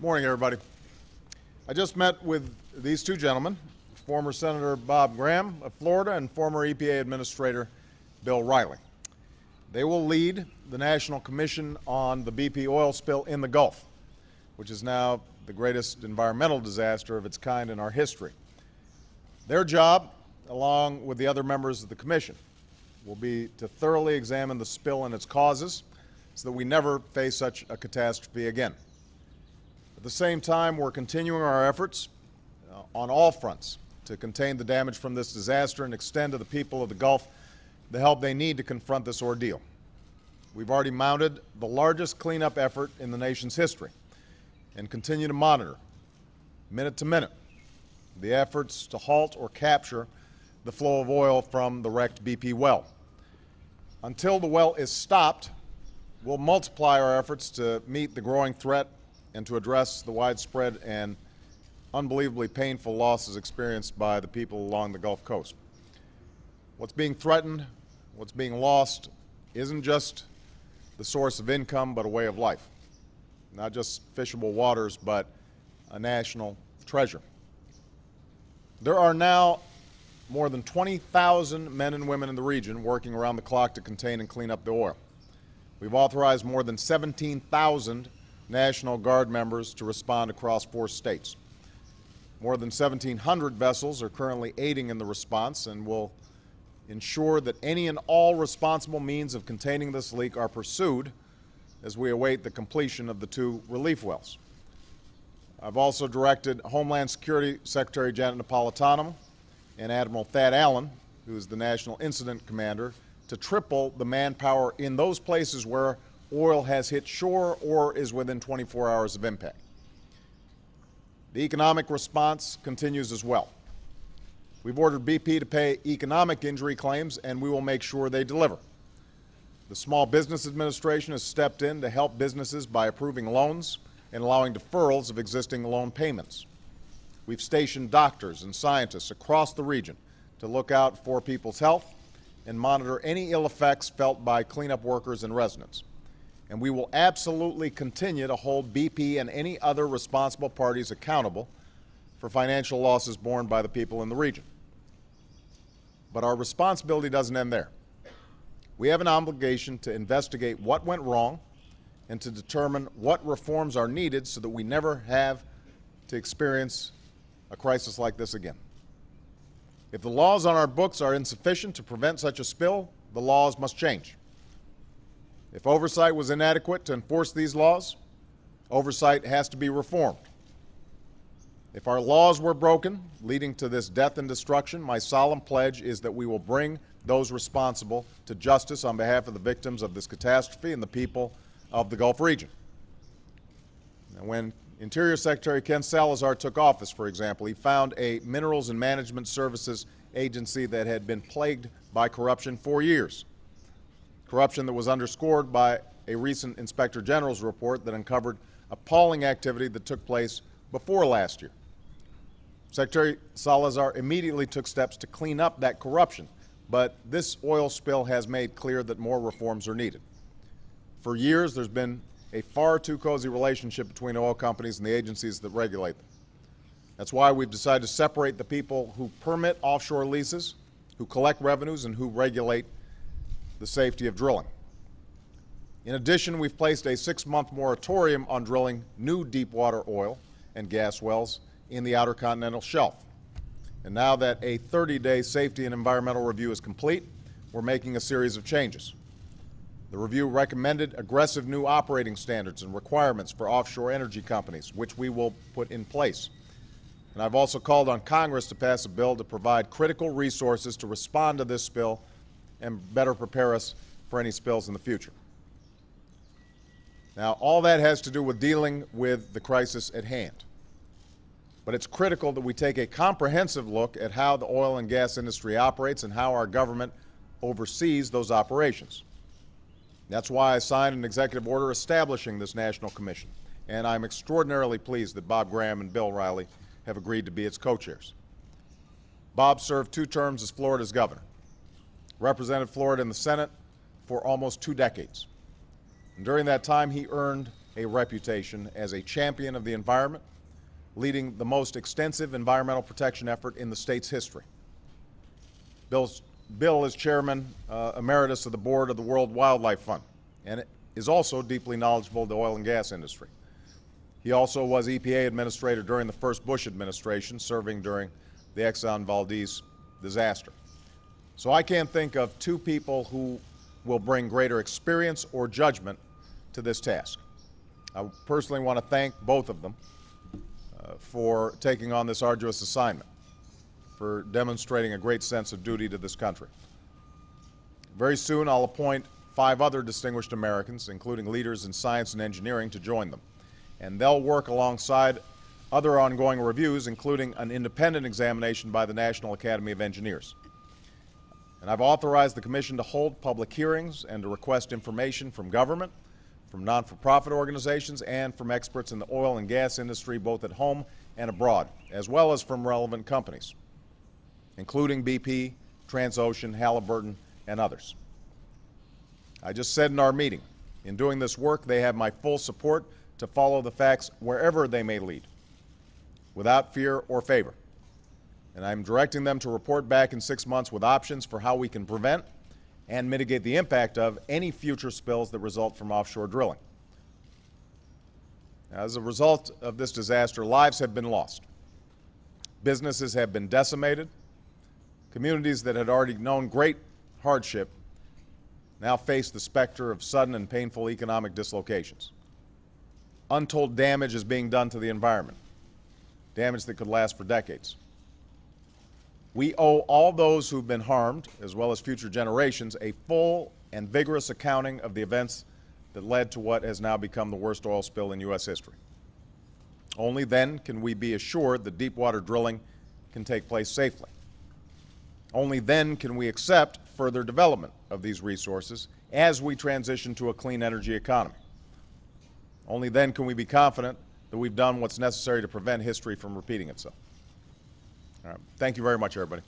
Morning, everybody. I just met with these two gentlemen, former Senator Bob Graham of Florida and former EPA Administrator Bill Riley. They will lead the National Commission on the BP oil spill in the Gulf, which is now the greatest environmental disaster of its kind in our history. Their job, along with the other members of the Commission, will be to thoroughly examine the spill and its causes so that we never face such a catastrophe again. At the same time, we're continuing our efforts on all fronts to contain the damage from this disaster and extend to the people of the Gulf the help they need to confront this ordeal. We've already mounted the largest cleanup effort in the nation's history and continue to monitor, minute to minute, the efforts to halt or capture the flow of oil from the wrecked BP well. Until the well is stopped, we'll multiply our efforts to meet the growing threat and to address the widespread and unbelievably painful losses experienced by the people along the Gulf Coast. What's being threatened, what's being lost, isn't just the source of income, but a way of life. Not just fishable waters, but a national treasure. There are now more than 20,000 men and women in the region working around the clock to contain and clean up the oil. We've authorized more than 17,000 National Guard members to respond across 4 states. More than 1,700 vessels are currently aiding in the response and will ensure that any and all responsible means of containing this leak are pursued as we await the completion of the 2 relief wells. I've also directed Homeland Security Secretary Janet Napolitano and Admiral Thad Allen, who is the National Incident Commander, to triple the manpower in those places where oil has hit shore or is within 24 hours of impact. The economic response continues as well. We've ordered BP to pay economic injury claims, and we will make sure they deliver. The Small Business Administration has stepped in to help businesses by approving loans and allowing deferrals of existing loan payments. We've stationed doctors and scientists across the region to look out for people's health and monitor any ill effects felt by cleanup workers and residents. And we will absolutely continue to hold BP and any other responsible parties accountable for financial losses borne by the people in the region. But our responsibility doesn't end there. We have an obligation to investigate what went wrong and to determine what reforms are needed so that we never have to experience a crisis like this again. If the laws on our books are insufficient to prevent such a spill, the laws must change. If oversight was inadequate to enforce these laws, oversight has to be reformed. If our laws were broken, leading to this death and destruction, my solemn pledge is that we will bring those responsible to justice on behalf of the victims of this catastrophe and the people of the Gulf region. Now, when Interior Secretary Ken Salazar took office, for example, he found a Minerals and Management Services agency that had been plagued by corruption for years. Corruption that was underscored by a recent Inspector General's report that uncovered appalling activity that took place before last year. Secretary Salazar immediately took steps to clean up that corruption, but this oil spill has made clear that more reforms are needed. For years, there's been a far too cozy relationship between oil companies and the agencies that regulate them. That's why we've decided to separate the people who permit offshore leases, who collect revenues, and who regulate the safety of drilling. In addition, we've placed a 6-month moratorium on drilling new deepwater oil and gas wells in the Outer Continental Shelf. And now that a 30-day safety and environmental review is complete, we're making a series of changes. The review recommended aggressive new operating standards and requirements for offshore energy companies, which we will put in place. And I've also called on Congress to pass a bill to provide critical resources to respond to this spill and better prepare us for any spills in the future. Now, all that has to do with dealing with the crisis at hand. But it's critical that we take a comprehensive look at how the oil and gas industry operates and how our government oversees those operations. That's why I signed an executive order establishing this National Commission, and I'm extraordinarily pleased that Bob Graham and Bill Riley have agreed to be its co-chairs. Bob served 2 terms as Florida's governor, represented Florida in the Senate for almost 2 decades. And during that time, he earned a reputation as a champion of the environment, leading the most extensive environmental protection effort in the state's history. Bill is chairman emeritus of the board of the World Wildlife Fund and is also deeply knowledgeable of the oil and gas industry. He also was EPA administrator during the first Bush administration, serving during the Exxon Valdez disaster. So I can't think of two people who will bring greater experience or judgment to this task. I personally want to thank both of them for taking on this arduous assignment, for demonstrating a great sense of duty to this country. Very soon I'll appoint 5 other distinguished Americans, including leaders in science and engineering, to join them. And they'll work alongside other ongoing reviews, including an independent examination by the National Academy of Engineers. And I've authorized the Commission to hold public hearings and to request information from government, from non-for-profit organizations, and from experts in the oil and gas industry, both at home and abroad, as well as from relevant companies, including BP, Transocean, Halliburton, and others. I just said in our meeting, in doing this work, they have my full support to follow the facts wherever they may lead, without fear or favor. And I'm directing them to report back in 6 months with options for how we can prevent and mitigate the impact of any future spills that result from offshore drilling. As a result of this disaster, lives have been lost. Businesses have been decimated. Communities that had already known great hardship now face the specter of sudden and painful economic dislocations. Untold damage is being done to the environment, damage that could last for decades. We owe all those who've been harmed, as well as future generations, a full and vigorous accounting of the events that led to what has now become the worst oil spill in U.S. history. Only then can we be assured that deepwater drilling can take place safely. Only then can we accept further development of these resources as we transition to a clean energy economy. Only then can we be confident that we've done what's necessary to prevent history from repeating itself. All right. Thank you very much, everybody.